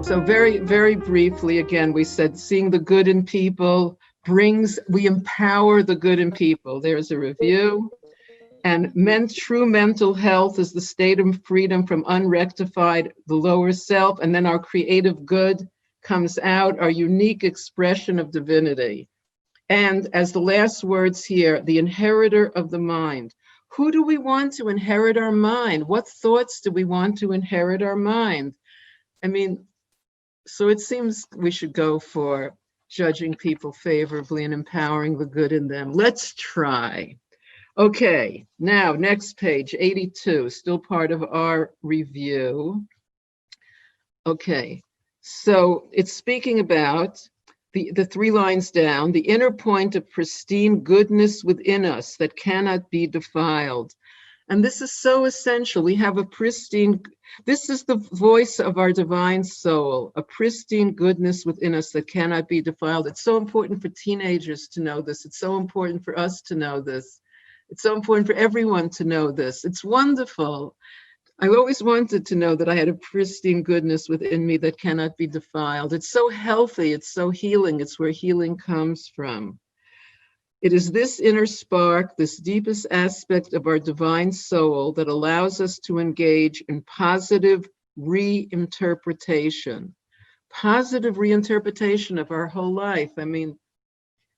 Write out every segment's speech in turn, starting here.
So very, very briefly, again, we said seeing the good in people we empower the good in people. There's a review. And true mental health is the state of freedom from unrectified, the lower self, and then our creative good comes out, our unique expression of divinity. And as the last words here, the inheritor of the mind. Who do we want to inherit our mind? What thoughts do we want to inherit our mind? I mean, so it seems we should go for judging people favorably and empowering the good in them. Let's try. Okay, now next page, 82, still part of our review. Okay, so it's speaking about the 3 lines down, the inner point of pristine goodness within us that cannot be defiled. And this is so essential. We have a pristine, this is the voice of our divine soul, a pristine goodness within us that cannot be defiled. It's so important for teenagers to know this. It's so important for us to know this. It's so important for everyone to know this. It's wonderful. I always wanted to know that I had a pristine goodness within me that cannot be defiled. It's so healthy. It's so healing. It's where healing comes from. It is this inner spark, this deepest aspect of our divine soul that allows us to engage in positive reinterpretation of our whole life. I mean,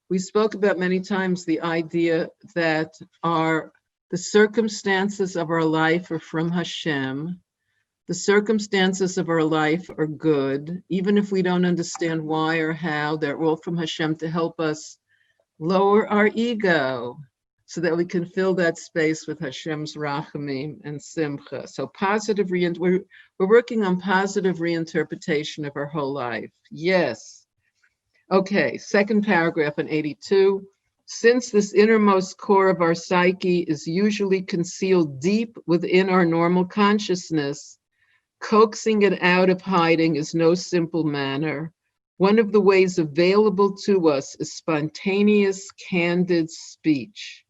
we spoke about many times the idea that the circumstances of our life are from Hashem. The circumstances of our life are good, even if we don't understand why or how. They're all from Hashem to help us lower our ego so that we can fill that space with Hashem's rachamim and simcha. So we're working on positive reinterpretation of our whole life. Yes. Okay, second paragraph in 82. Since this innermost core of our psyche is usually concealed deep within our normal consciousness, coaxing it out of hiding is no simple matter. One of the ways available to us is spontaneous, candid speech.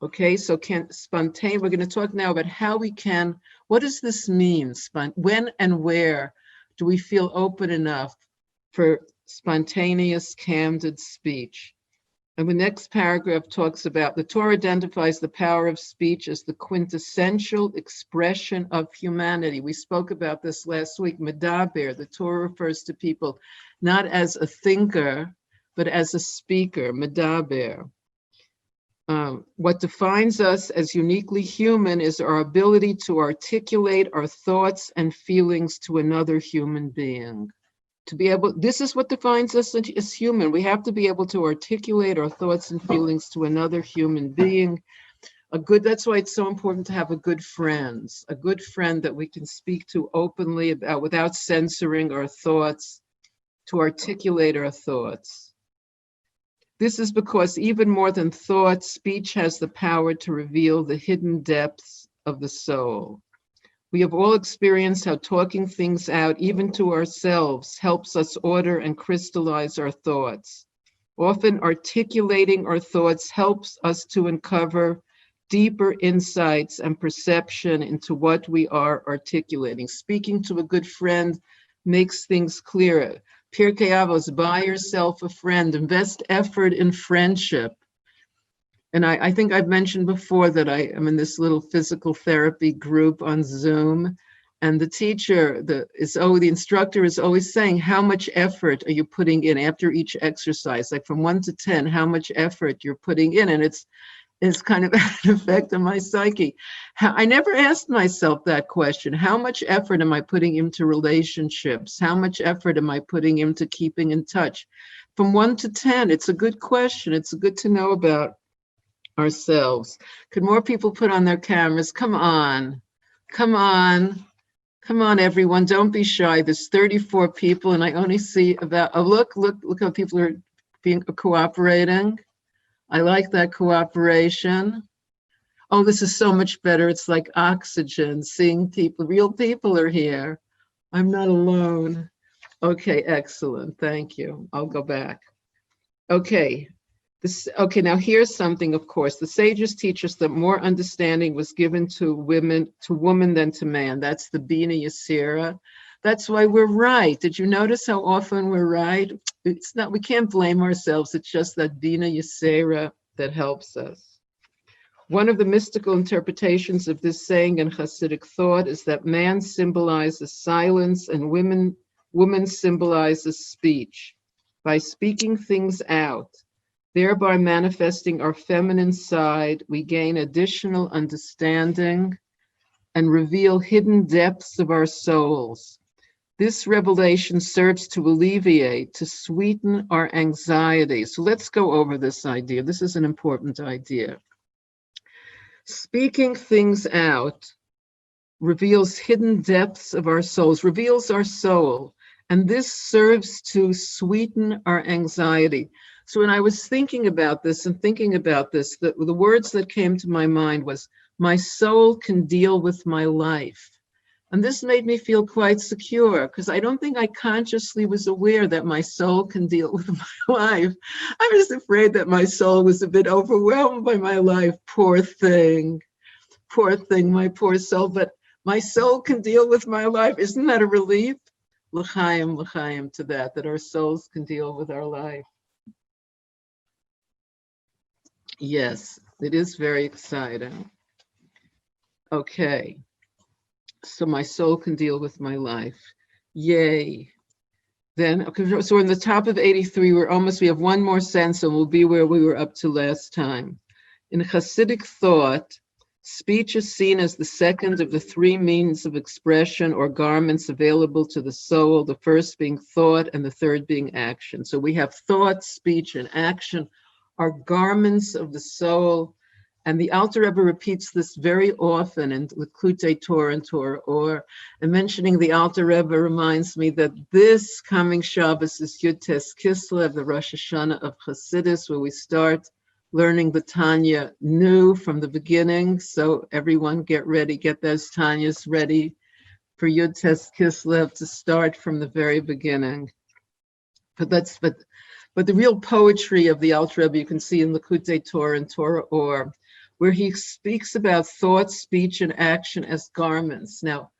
Okay, so we're going to talk now about how we can, what does this mean? When and where do we feel open enough for spontaneous, candid speech? And the next paragraph talks about the Torah identifies the power of speech as the quintessential expression of humanity. We spoke about this last week. Medaber, the Torah refers to people not as a thinker, but as a speaker, medaber. What defines us as uniquely human is our ability to articulate our thoughts and feelings to another human being. This is what defines us as human. We have to be able to articulate our thoughts and feelings to another human being. That's why it's so important to have a good friend that we can speak to openly about without censoring our thoughts, to articulate our thoughts. This is because even more than thought, speech has the power to reveal the hidden depths of the soul. We have all experienced how talking things out, even to ourselves, helps us order and crystallize our thoughts. Often articulating our thoughts helps us to uncover deeper insights and perception into what we are articulating. Speaking to a good friend makes things clearer. Pirkei Avos, buy yourself a friend, invest effort in friendship. And I think I've mentioned before that I am in this little physical therapy group on Zoom, and the instructor is always saying, how much effort are you putting in after each exercise? Like from 1 to 10, how much effort you're putting in? And it's kind of an effect on my psyche. I never asked myself that question. How much effort am I putting into relationships? How much effort am I putting into keeping in touch? From 1 to 10, it's a good question. It's good to know about ourselves. Could more people put on their cameras? Come on, everyone. Don't be shy. There's 34 people, and I only see about, look how people are cooperating. I like that cooperation. Oh, this is so much better. It's like oxygen, seeing people, real people are here. I'm not alone. Okay, excellent. Thank you. I'll go back. Okay. Now here's something, of course. The sages teach us that more understanding was given to woman than to man. That's the Bina Yasira. That's why we're right. Did you notice how often we're right? It's not, we can't blame ourselves. It's just that Bina Yisera that helps us. One of the mystical interpretations of this saying in Hasidic thought is that man symbolizes silence and woman symbolizes speech. By speaking things out, thereby manifesting our feminine side, we gain additional understanding and reveal hidden depths of our souls. This revelation serves to alleviate, to sweeten our anxiety. So let's go over this idea. This is an important idea. Speaking things out reveals hidden depths of our souls, reveals our soul, and this serves to sweeten our anxiety. So when I was thinking about this, the words that came to my mind was, my soul can deal with my life. And this made me feel quite secure because I don't think I consciously was aware that my soul can deal with my life. I was afraid that my soul was a bit overwhelmed by my life. Poor thing, my poor soul. But my soul can deal with my life. Isn't that a relief? L'chaim to that our souls can deal with our life. Yes, it is very exciting. Okay. So my soul can deal with my life. Yay. Then, okay, so we're in the top of 83. We have one more sentence and we'll be where we were up to last time. In Hasidic thought, speech is seen as the second of the three means of expression or garments available to the soul, the first being thought and the third being action. So we have thought, speech, and action are garments of the soul. And the Alter Rebbe repeats this very often in Likutei Torah and Torah Or. And mentioning the Alter Rebbe reminds me that this coming Shabbos is Yud Tes Kislev, the Rosh Hashanah of Chassidus, where we start learning the Tanya new from the beginning. So everyone get ready, get those Tanyas ready for Yud Tes Kislev to start from the very beginning. But the real poetry of the Alter Rebbe you can see in Likutei Torah and Torah Or, where he speaks about thought, speech, and action as garments. Now,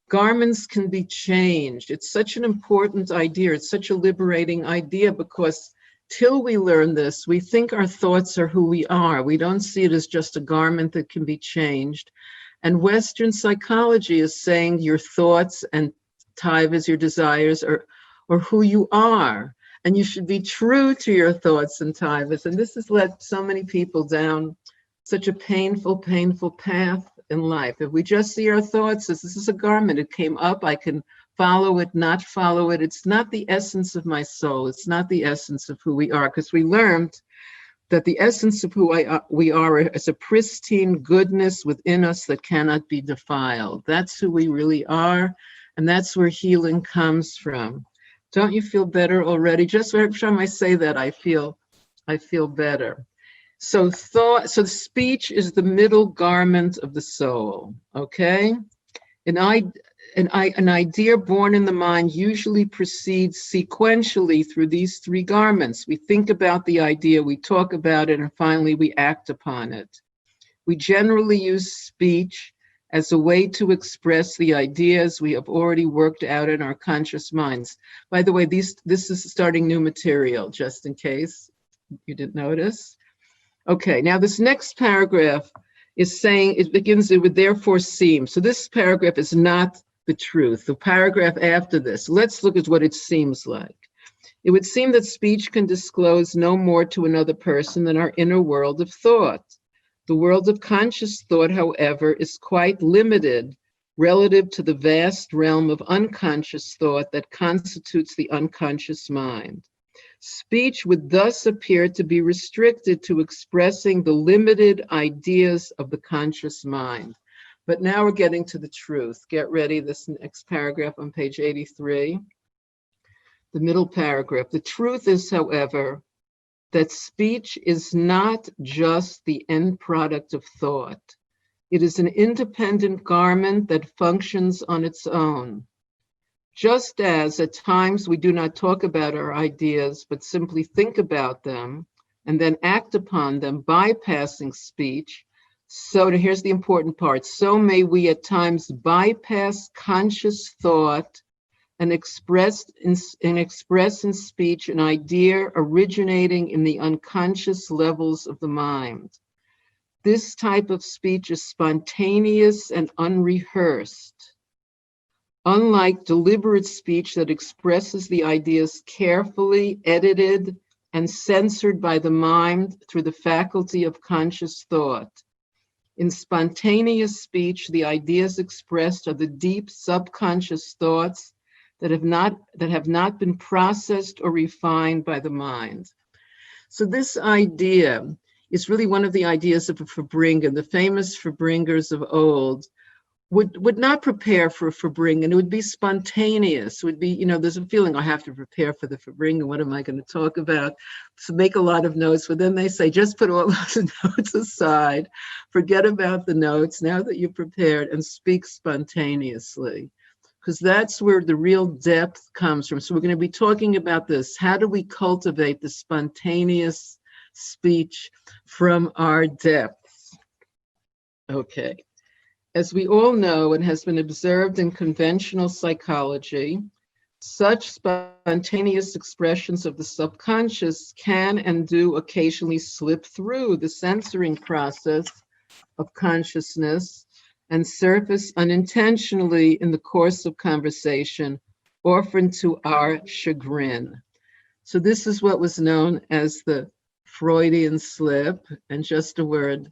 garments can be changed. It's such an important idea. It's such a liberating idea because till we learn this, we think our thoughts are who we are. We don't see it as just a garment that can be changed. And Western psychology is saying your thoughts and taivas, your desires, are who you are. And you should be true to your thoughts and taivas. And this has let so many people down such a painful path in life. If we just see our thoughts as this is a garment, it came up, I can follow it, not follow it. It's not the essence of my soul. It's not the essence of who we are, because we learned that the essence of who we are is a pristine goodness within us that cannot be defiled. That's who we really are, and that's where healing comes from. Don't you feel better already? Just every time I say that, I feel better. So speech is the middle garment of the soul, okay? An idea born in the mind usually proceeds sequentially through these three garments. We think about the idea, we talk about it, and finally we act upon it. We generally use speech as a way to express the ideas we have already worked out in our conscious minds. By the way, this is starting new material, just in case you didn't notice. Okay, now this next paragraph is saying, it begins, it would therefore seem. So this paragraph is not the truth. The paragraph after this, let's look at what it seems like. It would seem that speech can disclose no more to another person than our inner world of thought. The world of conscious thought, however, is quite limited relative to the vast realm of unconscious thought that constitutes the unconscious mind. Speech would thus appear to be restricted to expressing the limited ideas of the conscious mind. But now we're getting to the truth. Get ready, this next paragraph on page 83, the middle paragraph. The truth is, however, that speech is not just the end product of thought. It is an independent garment that functions on its own. Just as at times we do not talk about our ideas, but simply think about them and then act upon them, bypassing speech. So here's the important part. So may we at times bypass conscious thought and express in speech an idea originating in the unconscious levels of the mind. This type of speech is spontaneous and unrehearsed. Unlike deliberate speech that expresses the ideas carefully edited and censored by the mind through the faculty of conscious thought. In spontaneous speech, the ideas expressed are the deep subconscious thoughts that have not been processed or refined by the mind. So this idea is really one of the ideas of a Farbrengen. The famous Farbringers of old would not prepare for a Farbrengen. It would be spontaneous. It would be, there's a feeling I have to prepare for the Farbrengen. What am I going to talk about? So make a lot of notes, but then they say, just put all those notes aside, forget about the notes now that you're prepared, and speak spontaneously, because that's where the real depth comes from. So we're going to be talking about this. How do we cultivate the spontaneous speech from our depths? Okay. As we all know, and has been observed in conventional psychology, such spontaneous expressions of the subconscious can and do occasionally slip through the censoring process of consciousness and surface unintentionally in the course of conversation, often to our chagrin. So this is what was known as the Freudian slip. And just a word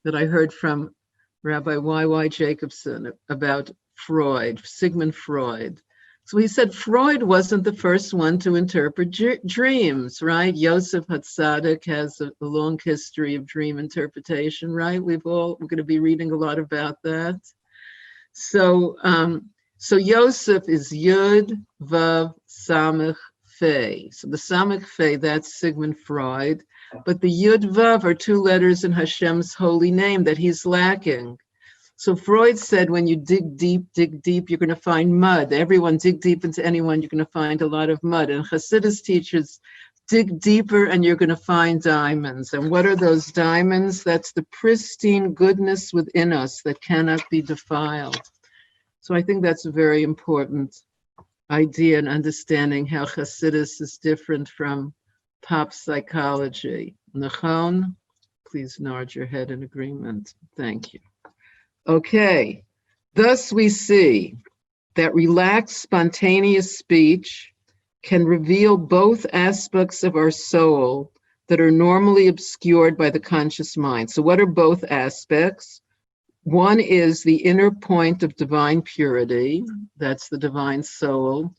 that I heard from Rabbi Y.Y. Jacobson about Freud, Sigmund Freud. So he said Freud wasn't the first one to interpret dreams, right? Yosef Hatzadik has a long history of dream interpretation, right? We're going to be reading a lot about that. So Yosef is Yud, Vav, Samech, Fei. So the Samech Fei, that's Sigmund Freud. But the Yud Vav are two letters in Hashem's holy name that he's lacking. So Freud said, when you dig deep, you're going to find mud. Everyone, dig deep into anyone, you're going to find a lot of mud. And Hasidus teaches, dig deeper and you're going to find diamonds. And what are those diamonds? That's the pristine goodness within us that cannot be defiled. So I think that's a very important idea in understanding how Hasidus is different from pop psychology. Nachon, please nod your head in agreement. Thank you. Okay, thus we see that relaxed, spontaneous speech can reveal both aspects of our soul that are normally obscured by the conscious mind. So what are both aspects? One is the inner point of divine purity, that's the divine soul,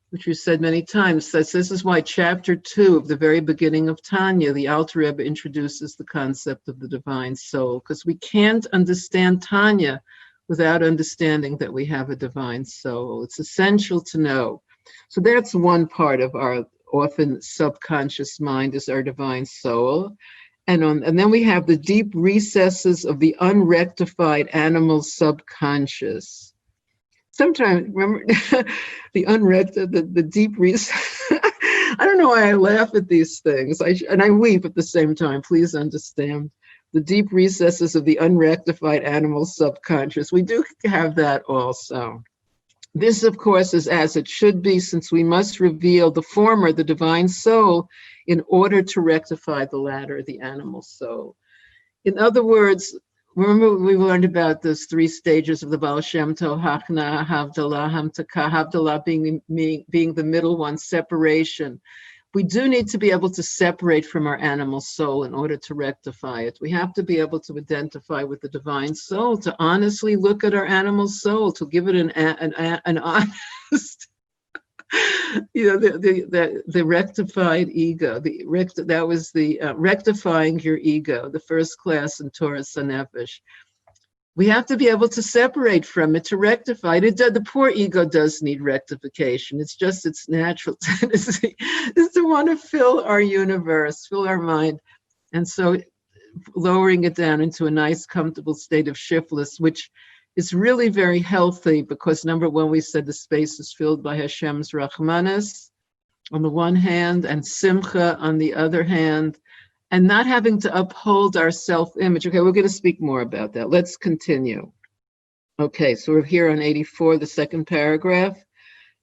which we said many times. This is why chapter 2 of the very beginning of Tanya, the Alter Rebbe introduces the concept of the divine soul, because we can't understand Tanya without understanding that we have a divine soul. It's essential to know. So that's one part of our often subconscious mind, is our divine soul. And then we have the deep recesses of the unrectified animal subconscious. Sometimes, remember, the deep recess. I don't know why I laugh at these things, and I weep at the same time. Please understand. The deep recesses of the unrectified animal subconscious. We do have that also. This, of course, is as it should be, since we must reveal the former, the divine soul, in order to rectify the latter, the animal soul. In other words, remember we learned about those 3 stages of the Baal Shem Tov, Hachna, Havdalah, Hamtaka, Havdalah being the middle one, separation. We do need to be able to separate from our animal soul in order to rectify it. We have to be able to identify with the divine soul, to honestly look at our animal soul, to give it an honest, the rectified ego. That was the rectifying your ego, the first class in Torah Sanefesh. We have to be able to separate from it, to rectify it. The poor ego does need rectification. It's just its natural tendency is to want to fill our universe, fill our mind. And so lowering it down into a nice, comfortable state of shiftless, which is really very healthy, because number one, we said the space is filled by Hashem's Rachmanis on the one hand, and Simcha on the other hand, and not having to uphold our self-image. Okay, we're going to speak more about that. Let's continue. Okay, so we're here on 84, the second paragraph.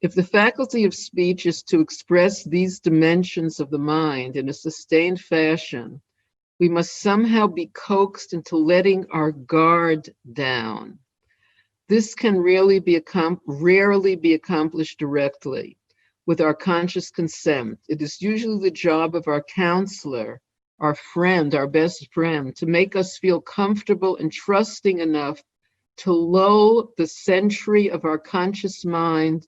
If the faculty of speech is to express these dimensions of the mind in a sustained fashion, we must somehow be coaxed into letting our guard down. This can rarely be accomplished directly with our conscious consent. It is usually the job of our counselor, our friend, our best friend, to make us feel comfortable and trusting enough to lull the sentry of our conscious mind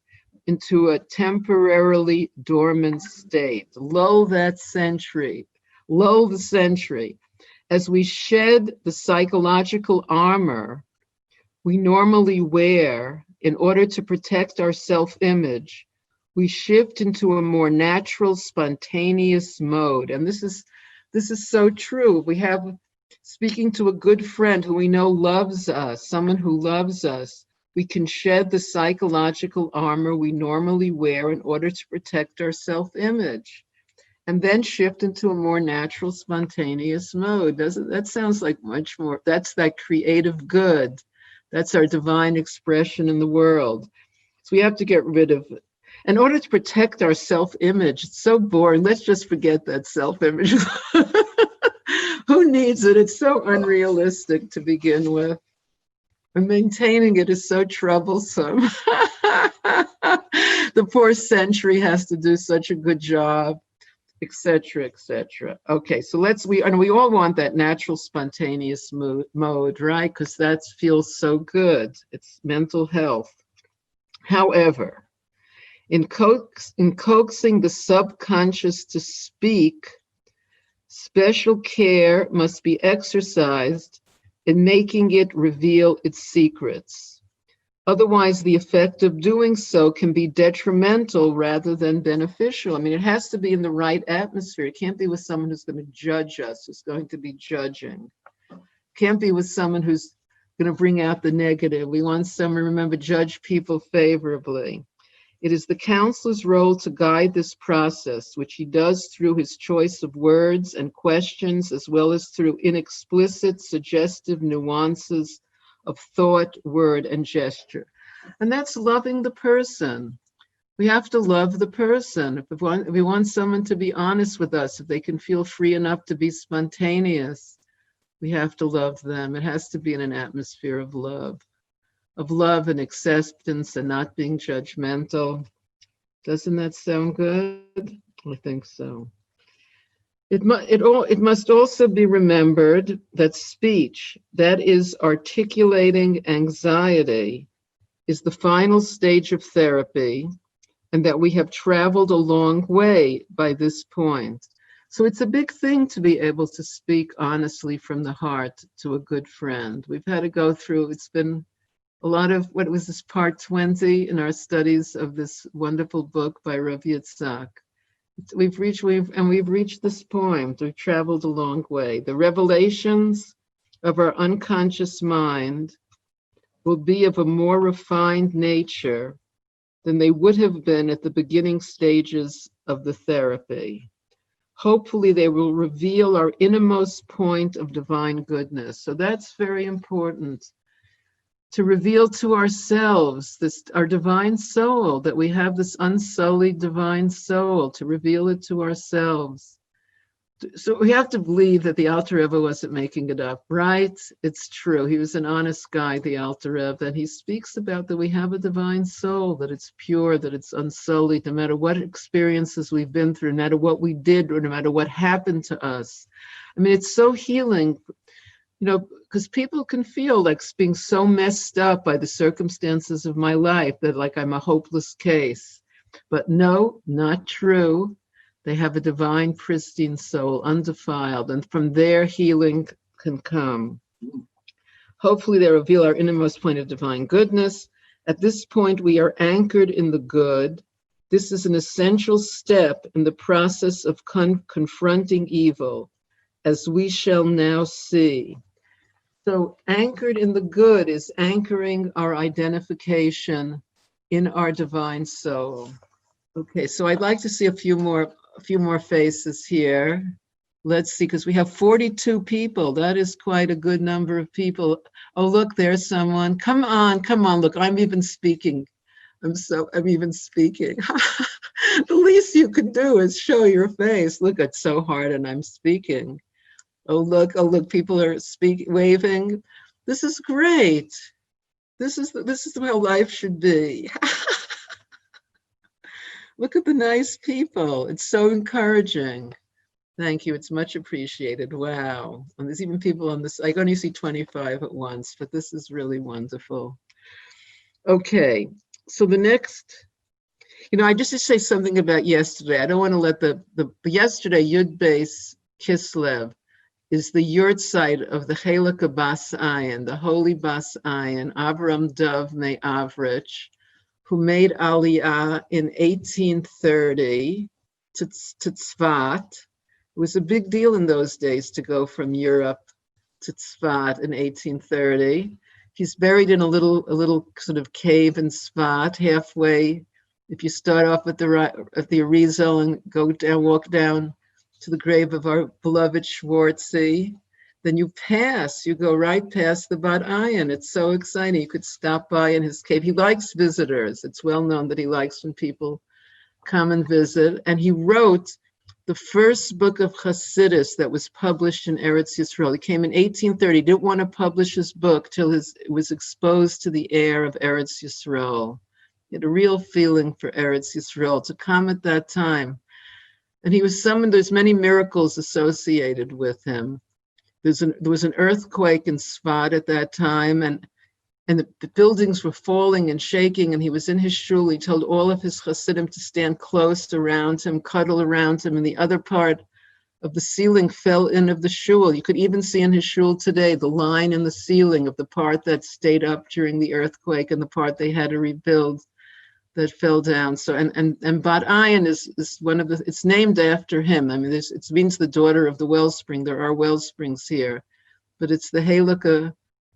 into a temporarily dormant state. Lull that sentry, lull the sentry. As we shed the psychological armor we normally wear in order to protect our self-image, we shift into a more natural, spontaneous mode. And this is so true. We have, speaking to a good friend who we know loves us, someone who loves us, we can shed the psychological armor we normally wear in order to protect our self-image, and then shift into a more natural, spontaneous mode. That sounds like much more, that's that creative good. That's our divine expression in the world. So we have to get rid of it. In order to protect our self-image, it's so boring. Let's just forget that self-image. Who needs it? It's so unrealistic to begin with. And maintaining it is so troublesome. The poor sentry has to do such a good job, etc., etc. Okay, so we all want that natural, spontaneous mode, right? Because that feels so good. It's mental health. However, in coaxing the subconscious to speak, special care must be exercised in making it reveal its secrets. Otherwise, the effect of doing so can be detrimental rather than beneficial. I mean, it has to be in the right atmosphere. It can't be with someone who's going to judge us, who's going to be judging. It can't be with someone who's going to bring out the negative. We want someone, remember, judge people favorably. It is the counselor's role to guide this process, which he does through his choice of words and questions, as well as through inexplicit, suggestive nuances of thought, word, and gesture. And that's loving the person. We have to love the person. If we want someone to be honest with us, if they can feel free enough to be spontaneous, we have to love them. It has to be in an atmosphere of love and acceptance and not being judgmental. Doesn't that sound good? I think so. It must also be remembered that speech, that is articulating anxiety, is the final stage of therapy, and that we have traveled a long way by this point. So it's a big thing to be able to speak honestly from the heart to a good friend. We've had to go through, it's been a lot of, what was this, part 20 in our studies of this wonderful book by Rabbi Yitzchak. We've reached this point. We've traveled a long way. The revelations of our unconscious mind will be of a more refined nature than they would have been at the beginning stages of the therapy. Hopefully, they will reveal our innermost point of divine goodness. So that's very important, to reveal to ourselves our divine soul, that we have this unsullied divine soul, to reveal it to ourselves. So we have to believe that the Alter Rebbe wasn't making it up, right? It's true. He was an honest guy, the Alter Rebbe, and he speaks about that we have a divine soul, that it's pure, that it's unsullied, no matter what experiences we've been through, no matter what we did, or no matter what happened to us. I mean, it's so healing, because people can feel like being so messed up by the circumstances of my life that like I'm a hopeless case. But no, not true. They have a divine, pristine soul, undefiled, and from there healing can come. Hopefully they reveal our innermost point of divine goodness. At this point, we are anchored in the good. This is an essential step in the process of confronting evil, as we shall now see. So anchored in the good is anchoring our identification in our divine soul. Okay, so I'd like to see a few more faces here. Let's see, because we have 42 people. That is quite a good number of people. Oh, look, there's someone. Come on, look, I'm even speaking. I'm even speaking. The least you could do is show your face. Look, it's so hard and I'm speaking. Oh, look, people are waving. This is great. This is how life should be. Look at the nice people. It's so encouraging. Thank you. It's much appreciated. Wow. And there's even people on this. I only see 25 at once, but this is really wonderful. Okay. So the next, I just to say something about yesterday. I don't want to let the yesterday, Yud Beis Kislev, is the yurtzeit of the Chelek Bas Ayin, the holy Bas Ayin, Avram Dov Me'avrich, who made Aliyah in 1830 to Tzfat. It was a big deal in those days to go from Europe to Tzfat in 1830. He's buried in a little sort of cave in Tzfat, halfway. If you start off at the Arizal and walk down to the grave of our beloved Schwartzy, then you go right past the Bat Ayin. It's so exciting. You could stop by in his cave. He likes visitors. It's well known that he likes when people come and visit. And he wrote the first book of Hasidus that was published in Eretz Yisrael. He came in 1830. He didn't want to publish his book till it was exposed to the air of Eretz Yisrael. He had a real feeling for Eretz Yisrael to come at that time. And he was summoned. There's many miracles associated with him. There was an earthquake in Sfat at that time, and the buildings were falling and shaking, and he was in his shul. He told all of his Hasidim to stand close around him, cuddle around him, and the other part of the ceiling fell in of the shul. You could even see in his shul today the line in the ceiling of the part that stayed up during the earthquake and the part they had to rebuild that fell down. So and Bat Ayin is one of the. It's named after him. I mean, it means the daughter of the wellspring. There are well springs here, but it's the Halakha.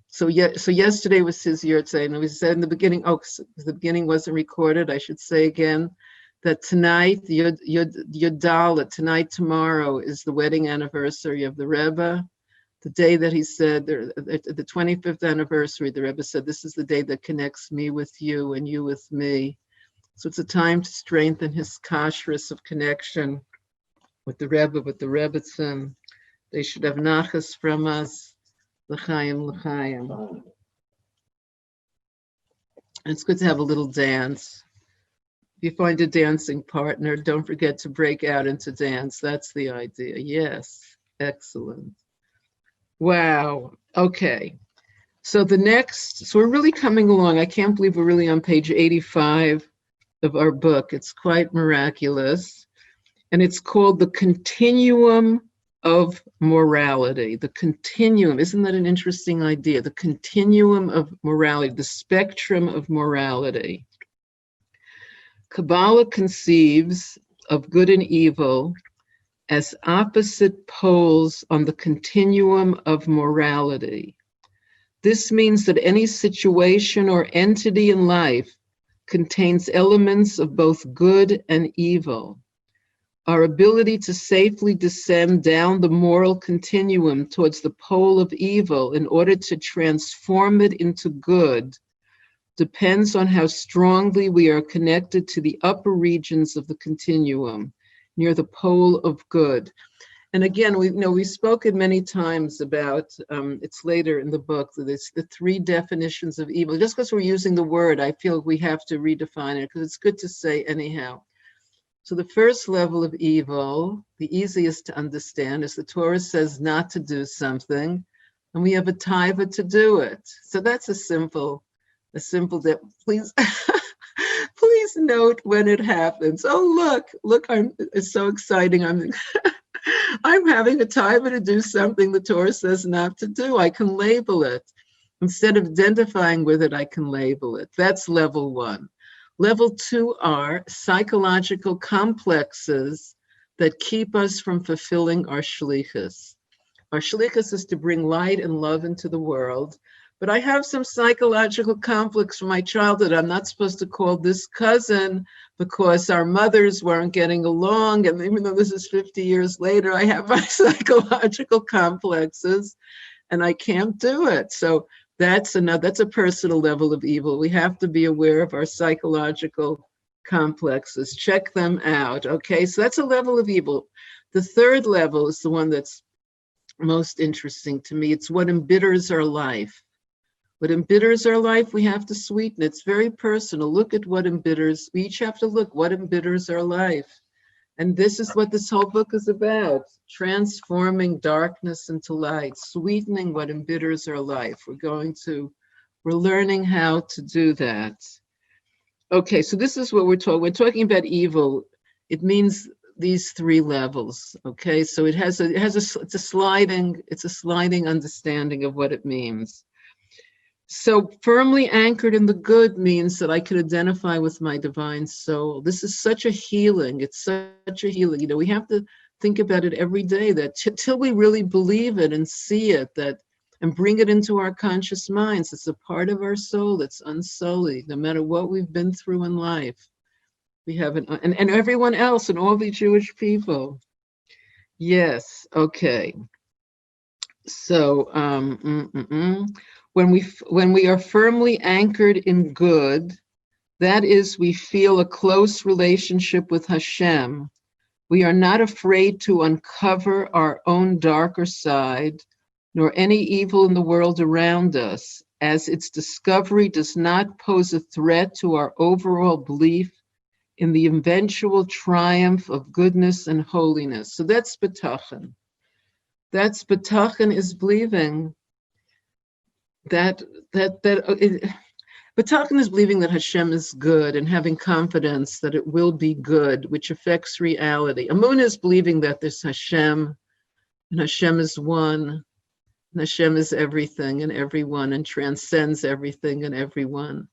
So yesterday was his yurtzeit, and we said in the beginning. Oh, the beginning wasn't recorded. I should say again that tonight, Yud tonight, tomorrow is the wedding anniversary of the Rebbe. The day that he said, the 25th anniversary, the Rebbe said, this is the day that connects me with you and you with me. So it's a time to strengthen his kashrus of connection with the Rebbe, with the Rebbetzin. They should have nachas from us. L'chaim, l'chaim. And it's good to have a little dance. If you find a dancing partner, don't forget to break out into dance. That's the idea. Yes, excellent. Wow. Okay. So we're really coming along. I can't believe we're really on page 85 of our book. It's quite miraculous. And it's called The Continuum of Morality. The continuum. Isn't that an interesting idea? The continuum of morality, the spectrum of morality. Kabbalah conceives of good and evil as opposite poles on the continuum of morality. This means that any situation or entity in life contains elements of both good and evil. Our ability to safely descend down the moral continuum towards the pole of evil in order to transform it into good depends on how strongly we are connected to the upper regions of the continuum, near the pole of good. And again, we've spoken many times about, it's later in the book, that it's the three definitions of evil. Just because we're using the word, I feel we have to redefine it, because it's good to say anyhow. So the first level of evil, the easiest to understand, is the Torah says not to do something, and we have a taiva to do it. So that's a simple, please. Please note when it happens. Oh, look, it's so exciting. I'm having a time to do something the Torah says not to do. I can label it. Instead of identifying with it, I can label it. That's level one. Level two are psychological complexes that keep us from fulfilling our shlichus. Our shlichus is to bring light and love into the world. But I have some psychological conflicts from my childhood. I'm not supposed to call this cousin because our mothers weren't getting along. And even though this is 50 years later, I have my psychological complexes and I can't do it. So That's a personal level of evil. We have to be aware of our psychological complexes, check them out. Okay, so that's a level of evil. The third level is the one that's most interesting to me. It's what embitters our life. What embitters our life, we have to sweeten. It's very personal. Look at what embitters. We each have to look what embitters our life. And this is what this whole book is about, transforming darkness into light, sweetening what embitters our life. We're learning how to do that. Okay, so this is what we're talking. We're talking about evil. It means these three levels. Okay, so it's a sliding understanding of what it means. So firmly anchored in the good means that I can identify with my divine soul. This is such a healing. It's such a healing. You know, we have to think about it every day, that till we really believe it and see it, and bring it into our conscious minds. It's a part of our soul that's unsullied, no matter what we've been through in life. We have and everyone else and all the Jewish people. Yes, okay. So, when we are firmly anchored in good, that is, we feel a close relationship with Hashem. We are not afraid to uncover our own darker side, nor any evil in the world around us, as its discovery does not pose a threat to our overall belief in the eventual triumph of goodness and holiness. So that's B'tachon. B'tachon is believing B'tachon is believing that Hashem is good and having confidence that it will be good, which affects reality. Amun is believing that there's Hashem, and Hashem is one, and Hashem is everything and everyone, and transcends everything and everyone.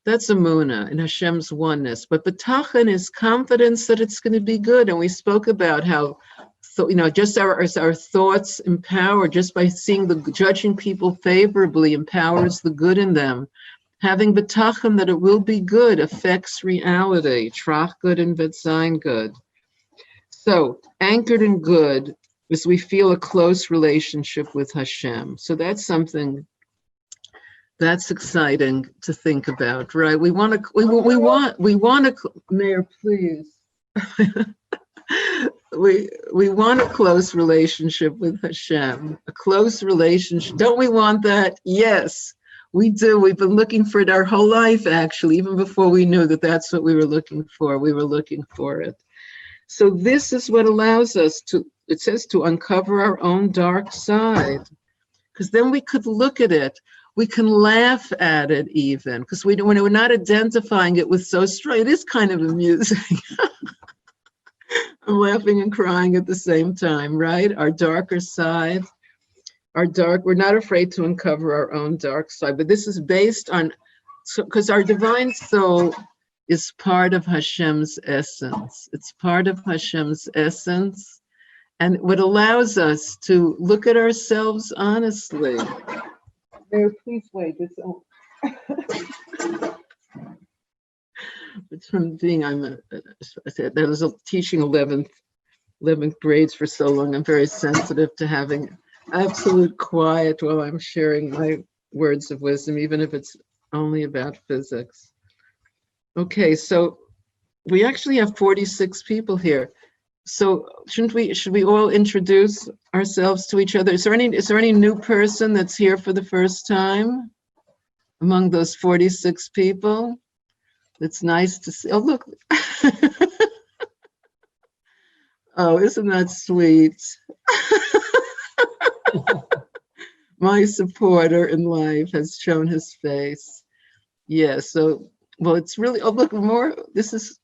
That's Amunah in Hashem's oneness. But B'tachon is confidence that it's going to be good. And we spoke about how, just our thoughts empower, just by judging people favorably empowers the good in them. Having B'tachon that it will be good affects reality. Trach good and Vetzayin good. So anchored in good is we feel a close relationship with Hashem. So that's something that's exciting to think about, right? We want to, Mayor, please. we want a close relationship with Hashem, a close relationship. Don't we want that? Yes, we do. We've been looking for it our whole life, actually, even before we knew that that's what we were looking for. We were looking for it. So this is what allows us to, it says, to uncover our own dark side, because then we could look at it. We can laugh at it even, because when we're not identifying it with so strong, it is kind of amusing. I'm laughing and crying at the same time, right? Our darker side, we're not afraid to uncover our own dark side, but this is based on, because our divine soul is part of Hashem's essence. It's part of Hashem's essence, and what allows us to look at ourselves honestly. Mayor, please wait. It's from being, I was teaching 11th grades for so long. I'm very sensitive to having absolute quiet while I'm sharing my words of wisdom, even if it's only about physics. Okay, so we actually have 46 people here. So should we all introduce ourselves to each other? Is there any new person that's here for the first time among those 46 people? It's nice to see. Oh, look. Oh, isn't that sweet? My supporter in life has shown his face. Yeah, so, well, it's really, oh, look, more, this is,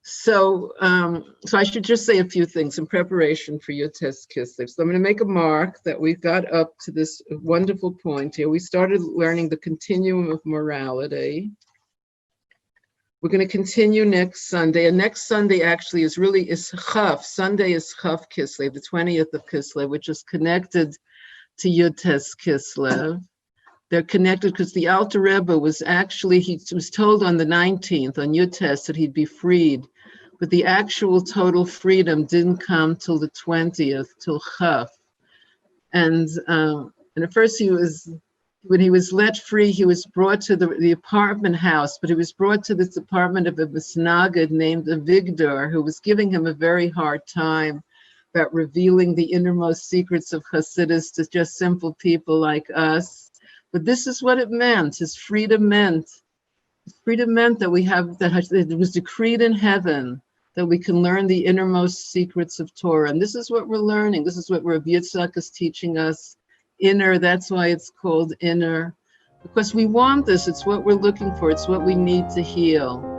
so I should just say a few things in preparation for your test Kislev. So I'm going to make a mark that we've got up to this wonderful point here. We started learning the Continuum of Morality. We're going to continue next Sunday, and next Sunday actually is Chaf. Sunday is Chaf Kislev, the 20th of Kislev, which is connected to Yud Tes Kislev. They're connected because the Alter Rebbe was actually, he was told on the 19th, on Yud Tes, that he'd be freed, but the actual total freedom didn't come till the 20th, till Chaf. And at first he was When he was let free, he was brought to the apartment house, but he was brought to this apartment of a Misnagid named Avigdor, who was giving him a very hard time about revealing the innermost secrets of Hasidus to just simple people like us. But this is what it meant. His freedom meant that we have, that it was decreed in heaven that we can learn the innermost secrets of Torah. And this is what we're learning. This is what Rabbi Yitzchak is teaching us. Inner, that's why it's called inner. Because we want this. It's what we're looking for. It's what we need to heal.